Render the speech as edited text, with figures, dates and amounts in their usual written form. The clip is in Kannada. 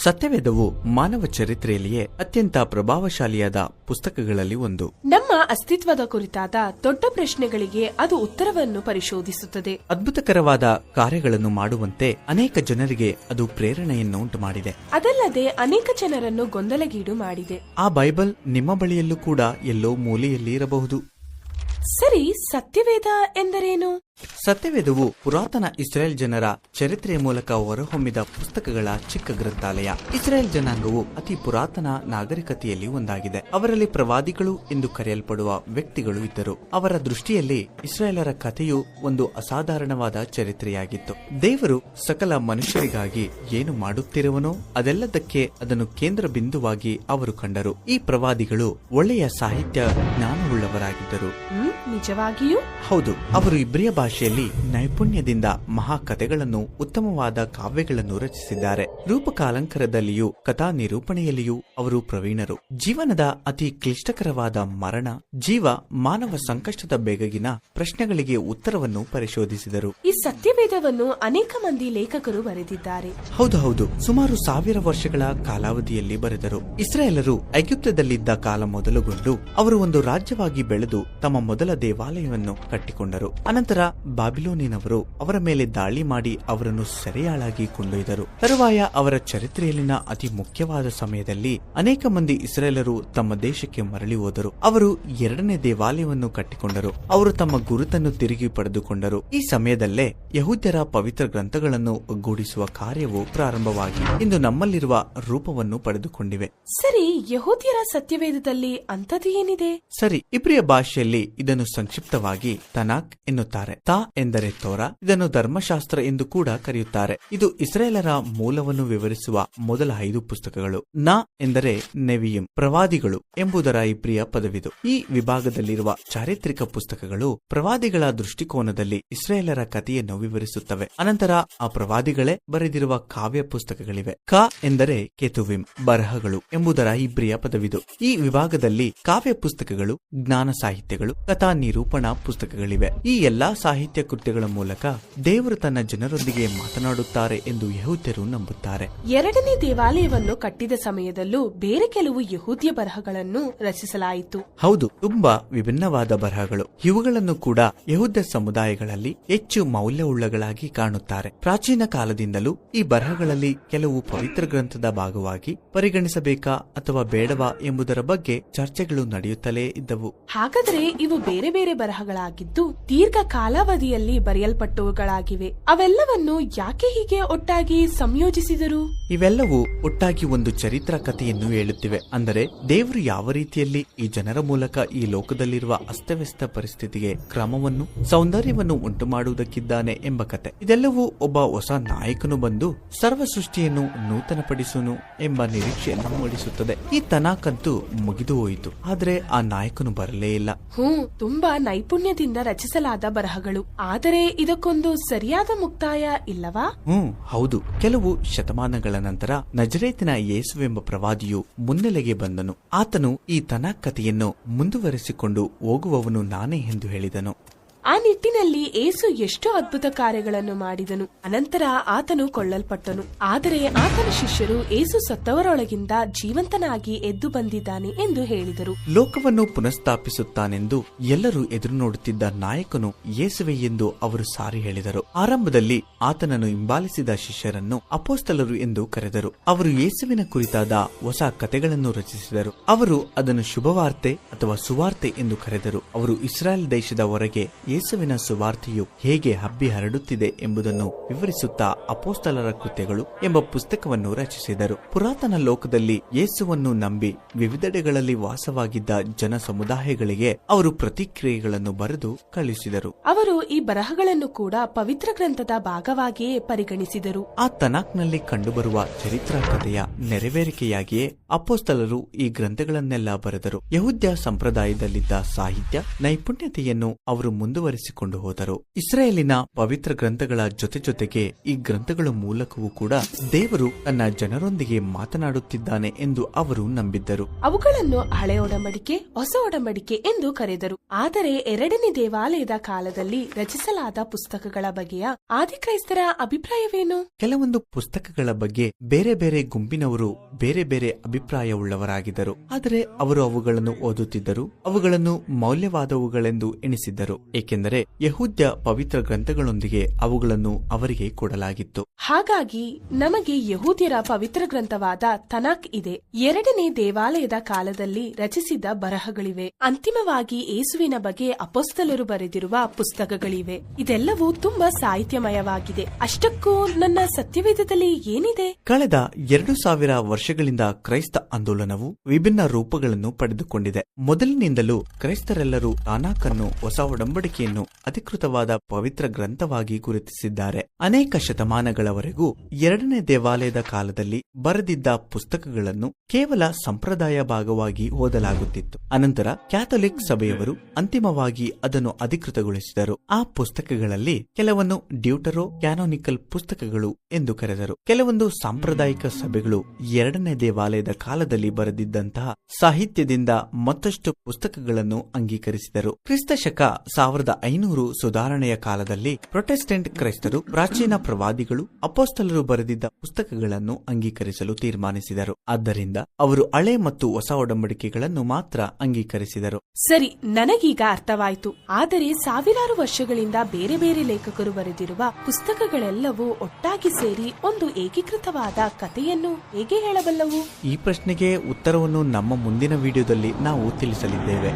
ಸತ್ಯವೇದವು ಮಾನವ ಚರಿತ್ರೆಯಲ್ಲಿಯೇ ಅತ್ಯಂತ ಪ್ರಭಾವಶಾಲಿಯಾದ ಪುಸ್ತಕಗಳಲ್ಲಿ ಒಂದು. ನಮ್ಮ ಅಸ್ತಿತ್ವದ ಕುರಿತಾದ ದೊಡ್ಡ ಪ್ರಶ್ನೆಗಳಿಗೆ ಅದು ಉತ್ತರವನ್ನು ಪರಿಶೋಧಿಸುತ್ತದೆ. ಅದ್ಭುತಕರವಾದ ಕಾರ್ಯಗಳನ್ನು ಮಾಡುವಂತೆ ಅನೇಕ ಜನರಿಗೆ ಅದು ಪ್ರೇರಣೆಯನ್ನು ಉಂಟು ಮಾಡಿದೆ. ಅದಲ್ಲದೆ ಅನೇಕ ಜನರನ್ನು ಗೊಂದಲಗೀಡು ಮಾಡಿದೆ. ಆ ಬೈಬಲ್ ನಿಮ್ಮ ಬಳಿಯಲ್ಲೂ ಕೂಡ ಎಲ್ಲೋ ಮೂಲೆಯಲ್ಲಿ ಇರಬಹುದು. ಸರಿ, ಸತ್ಯವೇದ ಎಂದರೇನು? ಸತ್ಯವೇದವು ಪುರಾತನ ಇಸ್ರೇಲ್ ಜನರ ಚರಿತ್ರೆಯ ಮೂಲಕ ಹೊರಹೊಮ್ಮಿದ ಪುಸ್ತಕಗಳ ಚಿಕ್ಕ ಗ್ರಂಥಾಲಯ. ಇಸ್ರೇಲ್ ಜನಾಂಗವು ಅತಿ ಪುರಾತನ ನಾಗರಿಕತೆಯಲ್ಲಿ ಒಂದಾಗಿದೆ. ಅವರಲ್ಲಿ ಪ್ರವಾದಿಗಳು ಎಂದು ಕರೆಯಲ್ಪಡುವ ವ್ಯಕ್ತಿಗಳು ಇದ್ದರು. ಅವರ ದೃಷ್ಟಿಯಲ್ಲಿ ಇಸ್ರೇಲರ ಕಥೆಯು ಒಂದು ಅಸಾಧಾರಣವಾದ ಚರಿತ್ರೆಯಾಗಿತ್ತು. ದೇವರು ಸಕಲ ಮನುಷ್ಯರಿಗಾಗಿ ಏನು ಮಾಡುತ್ತಿರುವನೋ ಅದೆಲ್ಲದಕ್ಕೆ ಅದನ್ನು ಕೇಂದ್ರ ಬಿಂದುವಾಗಿ ಅವರು ಕಂಡರು. ಈ ಪ್ರವಾದಿಗಳು ಒಳ್ಳೆಯ ಸಾಹಿತ್ಯ ಜ್ಞಾನವುಳ್ಳವರಾಗಿದ್ದರು. ನಿಜವಾಗಿಯೂ? ಹೌದು. ಅವರು ಇಬ್ರಿಯ ಭಾಷೆಯಲ್ಲಿ ನೈಪುಣ್ಯದಿಂದ ಮಹಾಕಥೆಗಳನ್ನು, ಉತ್ತಮವಾದ ಕಾವ್ಯಗಳನ್ನು ರಚಿಸಿದ್ದಾರೆ. ರೂಪಕಾಲಂಕರದಲ್ಲಿಯೂ ಕಥಾ ನಿರೂಪಣೆಯಲ್ಲಿಯೂ ಅವರು ಪ್ರವೀಣರು. ಜೀವನದ ಅತಿ ಕ್ಲಿಷ್ಟಕರವಾದ ಮರಣ, ಜೀವ, ಮಾನವ ಸಂಕಷ್ಟದ ಬೆಗಗಿನ ಪ್ರಶ್ನೆಗಳಿಗೆ ಉತ್ತರವನ್ನು ಪರಿಶೋಧಿಸಿದರು. ಈ ಸತ್ಯವೇದವನ್ನು ಅನೇಕ ಮಂದಿ ಲೇಖಕರು ಬರೆದಿದ್ದಾರೆ. ಹೌದು. ಸುಮಾರು 1000 ವರ್ಷಗಳ ಕಾಲಾವಧಿಯಲ್ಲಿ ಬರೆದರು. ಇಸ್ರಾಯೇಲರು ಐಗುಪ್ತದಲ್ಲಿದ್ದ ಕಾಲ ಮೊದಲುಗೊಂಡು ಅವರು ಒಂದು ರಾಜ್ಯವಾಗಿ ಬೆಳೆದು ತಮ್ಮ ಮೊದಲ ದೇವಾಲಯವನ್ನು ಕಟ್ಟಿಕೊಂಡರು. ಅನಂತರ ಬಾಬಿಲೋನಿನವರು ಅವರ ಮೇಲೆ ದಾಳಿ ಮಾಡಿ ಅವರನ್ನು ಸೆರೆಯಾಳಾಗಿ ಕೊಂಡೊಯ್ದರು. ತರುವಾಯ ಅವರ ಚರಿತ್ರೆಯಲ್ಲಿನ ಅತಿ ಮುಖ್ಯವಾದ ಸಮಯದಲ್ಲಿ ಅನೇಕ ಮಂದಿ ಇಸ್ರೇಲರು ತಮ್ಮ ದೇಶಕ್ಕೆ ಮರಳಿ ಹೋದರು. ಅವರು 2ನೇ ದೇವಾಲಯವನ್ನು ಕಟ್ಟಿಕೊಂಡರು. ಅವರು ತಮ್ಮ ಗುರುತನ್ನು ತಿರುಗಿ ಪಡೆದುಕೊಂಡರು. ಈ ಸಮಯದಲ್ಲೇ ಯಹೂದ್ಯರ ಪವಿತ್ರ ಗ್ರಂಥಗಳನ್ನು ಒಗ್ಗೂಡಿಸುವ ಕಾರ್ಯವು ಪ್ರಾರಂಭವಾಗಿ ಇಂದು ನಮ್ಮಲ್ಲಿರುವ ರೂಪವನ್ನು ಪಡೆದುಕೊಂಡಿವೆ. ಸರಿ, ಯಹೂದ್ಯರ ಸತ್ಯವೇದದಲ್ಲಿ ಅಂಥದ್ದು ಏನಿದೆ? ಸರಿ, ಇಬ್ರಿಯ ಭಾಷೆಯಲ್ಲಿ ಇದನ್ನು ಸಂಕ್ಷಿಪ್ತವಾಗಿ ತನಾಕ್ ಎನ್ನುತ್ತಾರೆ. ತಾ ಎಂದರೆ ತೋರಾ. ಇದನ್ನು ಧರ್ಮಶಾಸ್ತ್ರ ಎಂದು ಕೂಡ ಕರೆಯುತ್ತಾರೆ. ಇದು ಇಸ್ರೇಲರ ಮೂಲವನ್ನು ವಿವರಿಸುವ ಮೊದಲ 5 ಪುಸ್ತಕಗಳು. ನಾ ಎಂದರೆ ನೆವಿಯಿಮ್, ಪ್ರವಾದಿಗಳು ಎಂಬುದರ ಇಬ್ರಿಯ ಪದವಿದು. ಈ ವಿಭಾಗದಲ್ಲಿರುವ ಚಾರಿತ್ರಿಕ ಪುಸ್ತಕಗಳು ಪ್ರವಾದಿಗಳ ದೃಷ್ಟಿಕೋನದಲ್ಲಿ ಇಸ್ರೇಲರ ಕಥೆಯನ್ನು ವಿವರಿಸುತ್ತವೆ. ಅನಂತರ ಆ ಪ್ರವಾದಿಗಳೇ ಬರೆದಿರುವ ಕಾವ್ಯ ಪುಸ್ತಕಗಳಿವೆ. ಕ ಎಂದರೆ ಕೆತುವಿಮ್, ಬರಹಗಳು ಎಂಬುದರ ಇಬ್ರಿಯ ಪದವಿದು. ಈ ವಿಭಾಗದಲ್ಲಿ ಕಾವ್ಯ ಪುಸ್ತಕಗಳು, ಜ್ಞಾನ ಸಾಹಿತ್ಯಗಳು, ಕಥಾ ನಿರೂಪಣಾ ಪುಸ್ತಕಗಳಿವೆ. ಈ ಎಲ್ಲಾ ಸಾಹಿತ್ಯ ಕೃತ್ಯಗಳ ಮೂಲಕ ದೇವರು ತನ್ನ ಜನರೊಂದಿಗೆ ಮಾತನಾಡುತ್ತಾರೆ ಎಂದು ಯಹೂದ್ಯರು ನಂಬುತ್ತಾರೆ. 2ನೇ ದೇವಾಲಯವನ್ನು ಕಟ್ಟಿದ ಸಮಯದಲ್ಲೂ ಬೇರೆ ಕೆಲವು ಯಹೂದ್ಯ ಬರಹಗಳನ್ನು ರಚಿಸಲಾಯಿತು. ಹೌದು, ತುಂಬಾ ವಿಭಿನ್ನವಾದ ಬರಹಗಳು. ಇವುಗಳನ್ನು ಕೂಡ ಯಹೂದ್ಯ ಸಮುದಾಯಗಳಲ್ಲಿ ಹೆಚ್ಚು ಮೌಲ್ಯವುಳ್ಳಗಳಾಗಿ ಕಾಣುತ್ತಾರೆ. ಪ್ರಾಚೀನ ಕಾಲದಿಂದಲೂ ಈ ಬರಹಗಳಲ್ಲಿ ಕೆಲವು ಪವಿತ್ರ ಗ್ರಂಥದ ಭಾಗವಾಗಿ ಪರಿಗಣಿಸಬೇಕಾ ಅಥವಾ ಬೇಡವಾ ಎಂಬುದರ ಬಗ್ಗೆ ಚರ್ಚೆಗಳು ನಡೆಯುತ್ತಲೇ ಇದ್ದವು. ಹಾಗಾದರೆ ಇವು ಬೇರೆ ಬೇರೆ ಬರಹಗಳಾಗಿದ್ದು ದೀರ್ಘ ಕಾಲಾವಧಿಯಲ್ಲಿ ಬರೆಯಲ್ಪಟ್ಟವುಗಳಾಗಿವೆ. ಅವೆಲ್ಲವನ್ನು ಯಾಕೆ ಹೀಗೆ ಒಟ್ಟಾಗಿ ಸಂಯೋಜಿಸಿದರು? ಇವೆಲ್ಲವೂ ಒಟ್ಟಾಗಿ ಒಂದು ಚರಿತ್ರಾ ಕಥೆಯನ್ನು ಹೇಳುತ್ತಿವೆ. ಅಂದರೆ ದೇವರು ಯಾವ ರೀತಿಯಲ್ಲಿ ಈ ಜನರ ಮೂಲಕ ಈ ಲೋಕದಲ್ಲಿರುವ ಅಸ್ತವ್ಯಸ್ತ ಪರಿಸ್ಥಿತಿಗೆ ಕ್ರಮವನ್ನು, ಸೌಂದರ್ಯವನ್ನು ಉಂಟು ಮಾಡುವುದಕ್ಕಿದ್ದಾನೆ ಎಂಬ ಕತೆ. ಇದೆಲ್ಲವೂ ಒಬ್ಬ ಹೊಸ ನಾಯಕನು ಬಂದು ಸರ್ವ ಸೃಷ್ಟಿಯನ್ನು ನೂತನಪಡಿಸುನು ಎಂಬ ನಿರೀಕ್ಷೆಯನ್ನು ಮೂಡಿಸುತ್ತದೆ. ಈ ತನಾಕಂತೂ ಮುಗಿದು ಹೋಯಿತು, ಆದರೆ ಆ ನಾಯಕನು ಬರಲೇ ಇಲ್ಲ. ತುಂಬಾ ನೈಪುಣ್ಯದಿಂದ ರಚಿಸಲಾದ ಬರಹಗಳು. ಆದರೆ ಇದಕ್ಕೊಂದು ಸರಿಯಾದ ಮುಕ್ತಾಯ ಇಲ್ಲವಾ? ಹೌದು. ಕೆಲವು ಶತಮಾನಗಳ ನಂತರ ನಜರೇತಿನ ಯೇಸುವೆಂಬ ಪ್ರವಾದಿಯು ಮುನ್ನೆಲೆಗೆ ಬಂದನು. ಆತನು ಈ ತನಾಕ್ ಕಥೆಯನ್ನು ಮುಂದುವರೆಸಿಕೊಂಡು ಹೋಗುವವನು ನಾನೇ ಎಂದು ಹೇಳಿದನು. ಆ ನಿಟ್ಟಿನಲ್ಲಿ ಏಸು ಎಷ್ಟು ಅದ್ಭುತ ಕಾರ್ಯಗಳನ್ನು ಮಾಡಿದನು. ಅನಂತರ ಆತನು ಕೊಳ್ಳಲ್ಪಟ್ಟನು. ಆದರೆ ಆತನ ಶಿಷ್ಯರು ಏಸು ಸತ್ತವರೊಳಗಿಂದ ಜೀವಂತನಾಗಿ ಎದ್ದು ಬಂದಿದ್ದಾನೆ ಎಂದು ಹೇಳಿದರು. ಲೋಕವನ್ನು ಪುನಃಸ್ಥಾಪಿಸುತ್ತಾನೆಂದು ಎಲ್ಲರೂ ಎದುರು ನೋಡುತ್ತಿದ್ದ ನಾಯಕನು ಯೇಸುವೆ ಎಂದು ಅವರು ಸಾರಿ ಹೇಳಿದರು. ಆರಂಭದಲ್ಲಿ ಆತನನ್ನು ಹಿಂಬಾಲಿಸಿದ ಶಿಷ್ಯರನ್ನು ಅಪೊಸ್ತಲರು ಎಂದು ಕರೆದರು. ಅವರು ಯೇಸುವಿನ ಕುರಿತಾದ ಹೊಸ ಕಥೆಗಳನ್ನು ರಚಿಸಿದರು. ಅವರು ಅದನ್ನು ಶುಭವಾರ್ತೆ ಅಥವಾ ಸುವಾರ್ತೆ ಎಂದು ಕರೆದರು. ಅವರು ಇಸ್ರಾಯೇಲ್ ದೇಶದ ಹೊರಗೆ ಯೇಸುವಿನ ಸುವಾರ್ತೆಯು ಹೇಗೆ ಹಬ್ಬಿ ಹರಡುತ್ತಿದೆ ಎಂಬುದನ್ನು ವಿವರಿಸುತ್ತಾ ಅಪೊಸ್ತಲರ ಕೃತ್ಯಗಳು ಎಂಬ ಪುಸ್ತಕವನ್ನು ರಚಿಸಿದರು. ಪುರಾತನ ಲೋಕದಲ್ಲಿ ಯೇಸುವನ್ನು ನಂಬಿ ವಿವಿಧೆಡೆಗಳಲ್ಲಿ ವಾಸವಾಗಿದ್ದ ಜನ ಸಮುದಾಯಗಳಿಗೆ ಅವರು ಪ್ರತಿಕ್ರಿಯೆಗಳನ್ನು ಬರೆದು ಕಳುಹಿಸಿದರು. ಅವರು ಈ ಬರಹಗಳನ್ನು ಕೂಡ ಪವಿತ್ರ ಗ್ರಂಥದ ಭಾಗವಾಗಿಯೇ ಪರಿಗಣಿಸಿದರು. ಆ ತನಾಕ್ನಲ್ಲಿ ಕಂಡುಬರುವ ಚರಿತ್ರಾ ಕಥೆಯ ನೆರವೇರಿಕೆಯಾಗಿಯೇ ಅಪೊಸ್ತಲರು ಈ ಗ್ರಂಥಗಳನ್ನೆಲ್ಲ ಬರೆದರು. ಯಹೂದ್ಯ ಸಂಪ್ರದಾಯದಲ್ಲಿದ್ದ ಸಾಹಿತ್ಯ ನೈಪುಣ್ಯತೆಯನ್ನು ಅವರು ಮುಂದುವರೆಸಿದರು. ಮುಂದುವರಿಸಿಕೊಂಡು ಹೋದರು. ಇಸ್ರಾಯೇಲಿನ ಪವಿತ್ರ ಗ್ರಂಥಗಳ ಜೊತೆಗೆ ಈ ಗ್ರಂಥಗಳ ಮೂಲಕವೂ ಕೂಡ ದೇವರು ತನ್ನ ಜನರೊಂದಿಗೆ ಮಾತನಾಡುತ್ತಿದ್ದಾನೆ ಎಂದು ಅವರು ನಂಬಿದ್ದರು. ಅವುಗಳನ್ನು ಹಳೆ ಒಡಂಬಡಿಕೆ, ಹೊಸ ಒಡಂಬಡಿಕೆ ಎಂದು ಕರೆದರು. ಆದರೆ ಎರಡನೇ ದೇವಾಲಯದ ಕಾಲದಲ್ಲಿ ರಚಿಸಲಾದ ಪುಸ್ತಕಗಳ ಬಗ್ಗೆಯ ಆದಿಕ್ರೈಸ್ತರ ಅಭಿಪ್ರಾಯವೇನು? ಕೆಲವೊಂದು ಪುಸ್ತಕಗಳ ಬಗ್ಗೆ ಬೇರೆ ಬೇರೆ ಗುಂಪಿನವರು ಬೇರೆ ಬೇರೆ ಅಭಿಪ್ರಾಯವುಳ್ಳವರಾಗಿದ್ದರು. ಆದರೆ ಅವರು ಅವುಗಳನ್ನು ಓದುತ್ತಿದ್ದರು, ಅವುಗಳನ್ನು ಮೌಲ್ಯವಾದವುಗಳೆಂದು ಎಣಿಸಿದ್ದರು, ಏಕೆಂದರೆ ಯಹೂದ್ಯ ಪವಿತ್ರ ಗ್ರಂಥಗಳೊಂದಿಗೆ ಅವುಗಳನ್ನು ಅವರಿಗೆ ಕೊಡಲಾಗಿತ್ತು. ಹಾಗಾಗಿ ನಮಗೆ ಯಹೂದ್ಯರ ಪವಿತ್ರ ಗ್ರಂಥವಾದ ತನಾಕ್ ಇದೆ. ಎರಡನೇ ದೇವಾಲಯದ ಕಾಲದಲ್ಲಿ ರಚಿಸಿದ ಬರಹಗಳಿವೆ. ಅಂತಿಮವಾಗಿ ಯೇಸುವಿನ ಬಗ್ಗೆ ಅಪೊಸ್ತಲರು ಬರೆದಿರುವ ಪುಸ್ತಕಗಳಿವೆ. ಇದೆಲ್ಲವೂ ತುಂಬಾ ಸಾಹಿತ್ಯಮಯವಾಗಿದೆ. ಅಷ್ಟಕ್ಕೂ ನನ್ನ ಸತ್ಯವೇದದಲ್ಲಿ ಏನಿದೆ? ಕಳೆದ 2000 ವರ್ಷಗಳಿಂದ ಕ್ರೈಸ್ತ ಆಂದೋಲನವು ವಿಭಿನ್ನ ರೂಪಗಳನ್ನು ಪಡೆದುಕೊಂಡಿದೆ. ಮೊದಲಿನಿಂದಲೂ ಕ್ರೈಸ್ತರೆಲ್ಲರೂ ತಾನಾಕನ್ನು, ಹೊಸ ಒಡಂಬಡಿಕೆಯನ್ನು ಅಧಿಕೃತವಾದ ಪವಿತ್ರ ಗ್ರಂಥವಾಗಿ ಗುರುತಿಸಿದ್ದಾರೆ. ಅನೇಕ ಶತಮಾನಗಳವರೆಗೂ ಎರಡನೇ ದೇವಾಲಯದ ಕಾಲದಲ್ಲಿ ಬರೆದಿದ್ದ ಪುಸ್ತಕಗಳನ್ನು ಕೇವಲ ಸಂಪ್ರದಾಯ ಭಾಗವಾಗಿ ಓದಲಾಗುತ್ತಿತ್ತು. ಅನಂತರ ಕ್ಯಾಥೋಲಿಕ್ ಸಭೆಯವರು ಅಂತಿಮವಾಗಿ ಅದನ್ನು ಅಧಿಕೃತಗೊಳಿಸಿದರು. ಆ ಪುಸ್ತಕಗಳಲ್ಲಿ ಕೆಲವನ್ನು ಡ್ಯೂಟರೋ ಕ್ಯಾನೋನಿಕಲ್ ಪುಸ್ತಕಗಳು ಎಂದು ಕರೆದರು. ಕೆಲವೊಂದು ಸಾಂಪ್ರದಾಯಿಕ ಸಭೆಗಳು ಎರಡನೇ ದೇವಾಲಯದ ಕಾಲದಲ್ಲಿ ಬರೆದಿದ್ದಂತಹ ಸಾಹಿತ್ಯದಿಂದ ಮತ್ತಷ್ಟು ಪುಸ್ತಕಗಳನ್ನು ಅಂಗೀಕರಿಸಿದರು. ಕ್ರಿಸ್ತ ಶಕ 1500 ಸುಧಾರಣೆಯ ಕಾಲದಲ್ಲಿ ಪ್ರೊಟೆಸ್ಟೆಂಟ್ ಕ್ರೈಸ್ತರು ಪ್ರಾಚೀನ ಪ್ರವಾದಿಗಳು, ಅಪೊಸ್ತಲರು ಬರೆದಿದ್ದ ಪುಸ್ತಕಗಳನ್ನು ಅಂಗೀಕರಿಸಲು ತೀರ್ಮಾನಿಸಿದರು. ಆದ್ದರಿಂದ ಅವರು ಹಳೆ ಮತ್ತು ಹೊಸ ಒಡಂಬಡಿಕೆಗಳನ್ನು ಮಾತ್ರ ಅಂಗೀಕರಿಸಿದರು. ಸರಿ, ನನಗೀಗ ಅರ್ಥವಾಯಿತು. ಆದರೆ ಸಾವಿರಾರು ವರ್ಷಗಳಿಂದ ಬೇರೆ ಬೇರೆ ಲೇಖಕರು ಬರೆದಿರುವ ಪುಸ್ತಕಗಳೆಲ್ಲವೂ ಒಟ್ಟಾಗಿ ಸೇರಿ ಒಂದು ಏಕೀಕೃತವಾದ ಕಥೆಯನ್ನು ಹೇಗೆ ಹೇಳಬಲ್ಲವು? ಈ ಪ್ರಶ್ನೆಗೆ ಉತ್ತರವನ್ನು ನಮ್ಮ ಮುಂದಿನ ವಿಡಿಯೋದಲ್ಲಿ ನಾವು ತಿಳಿಸಲಿದ್ದೇವೆ.